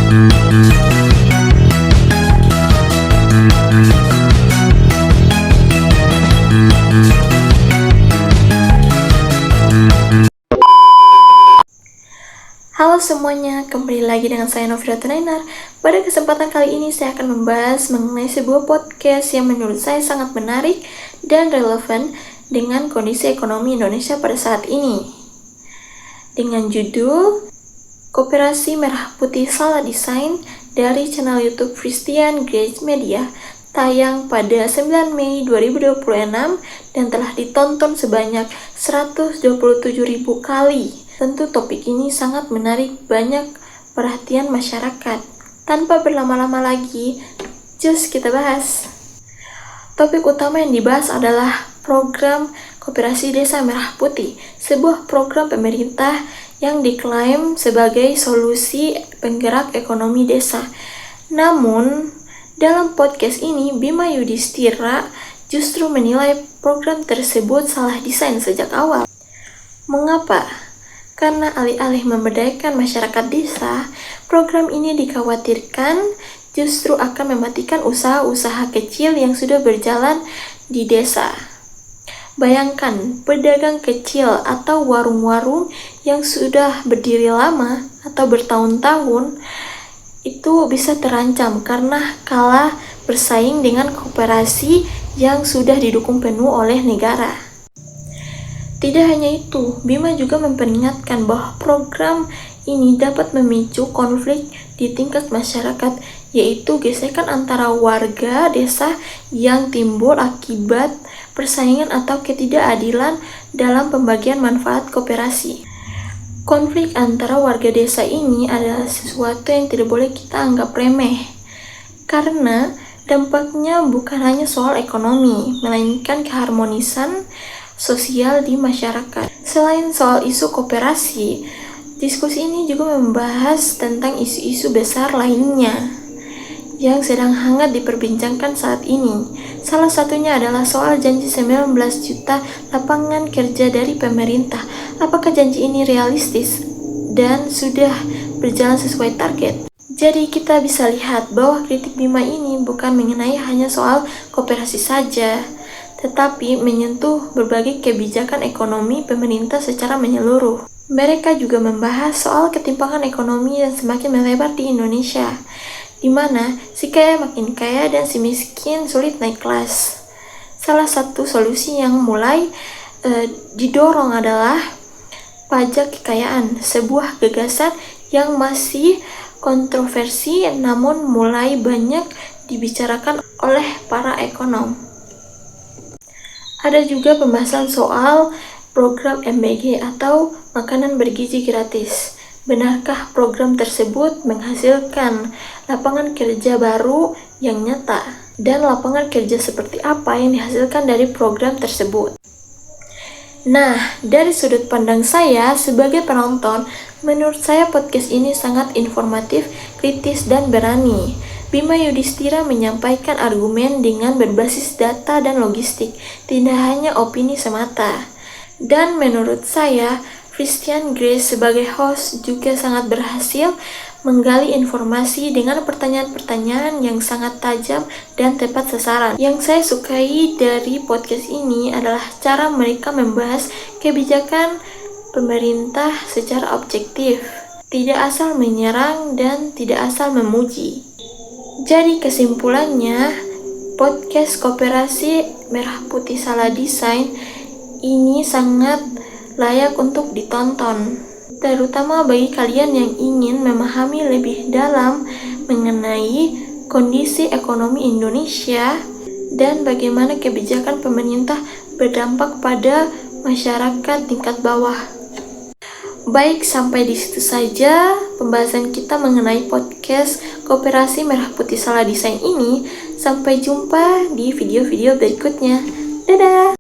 Halo semuanya, kembali lagi dengan saya Novira Tunainar. Pada kesempatan kali ini saya akan membahas mengenai sebuah podcast yang menurut saya sangat menarik dan relevan dengan kondisi ekonomi Indonesia pada saat ini. Dengan judul Koperasi Merah Putih Salah Desain dari channel YouTube Christian Grace Media, tayang pada 9 Mei 2026 dan telah ditonton sebanyak 127.000 kali. Tentu topik ini sangat menarik banyak perhatian masyarakat. Tanpa berlama-lama lagi, just kita bahas. Topik utama yang dibahas adalah program Koperasi Desa Merah Putih, sebuah program pemerintah yang diklaim sebagai solusi penggerak ekonomi desa. Namun, dalam podcast ini, Bima Yudhistira justru menilai program tersebut salah desain sejak awal. Mengapa? Karena alih-alih memberdayakan masyarakat desa, program ini dikhawatirkan justru akan mematikan usaha-usaha kecil yang sudah berjalan di desa. Bayangkan, pedagang kecil atau warung-warung yang sudah berdiri lama atau bertahun-tahun itu bisa terancam karena kalah bersaing dengan koperasi yang sudah didukung penuh oleh negara. Tidak hanya itu, Bima juga memperingatkan bahwa program ini dapat memicu konflik di tingkat masyarakat, yaitu gesekan antara warga desa yang timbul akibat persaingan atau ketidakadilan dalam pembagian manfaat koperasi. Konflik antara warga desa ini adalah sesuatu yang tidak boleh kita anggap remeh, karena dampaknya bukan hanya soal ekonomi, melainkan keharmonisan sosial di masyarakat. Selain soal isu koperasi, diskusi ini juga membahas tentang isu-isu besar lainnya yang sedang hangat diperbincangkan saat ini. Salah satunya adalah soal janji 19 juta lapangan kerja dari pemerintah. Apakah janji ini realistis dan sudah berjalan sesuai target? Jadi kita bisa lihat bahwa kritik Bima ini bukan mengenai hanya soal koperasi saja, tetapi menyentuh berbagai kebijakan ekonomi pemerintah secara menyeluruh. Mereka juga membahas soal ketimpangan ekonomi yang semakin melebar di Indonesia, di mana si kaya makin kaya dan si miskin sulit naik kelas. Salah satu solusi yang mulai didorong adalah pajak kekayaan, sebuah gagasan yang masih kontroversi namun mulai banyak dibicarakan oleh para ekonom. Ada juga pembahasan soal program MBG atau makanan bergizi gratis. Benarkah program tersebut menghasilkan lapangan kerja baru yang nyata? Dan lapangan kerja seperti apa yang dihasilkan dari program tersebut? Nah, dari sudut pandang saya sebagai penonton, menurut saya podcast ini sangat informatif, kritis, dan berani. Bima Yudhistira menyampaikan argumen dengan berbasis data dan logistik, tidak hanya opini semata. Dan menurut saya, Christian Grace sebagai host juga sangat berhasil menggali informasi dengan pertanyaan-pertanyaan yang sangat tajam dan tepat sasaran. Yang saya sukai dari podcast ini adalah cara mereka membahas kebijakan pemerintah secara objektif, tidak asal menyerang dan tidak asal memuji. Jadi kesimpulannya, podcast Koperasi Merah Putih Salah Desain ini sangat layak untuk ditonton, terutama bagi kalian yang ingin memahami lebih dalam mengenai kondisi ekonomi Indonesia dan bagaimana kebijakan pemerintah berdampak pada masyarakat tingkat bawah. Baik, sampai di situ saja pembahasan kita mengenai podcast Koperasi Merah Putih Salah Desain ini. Sampai jumpa di video-video berikutnya. Dadah!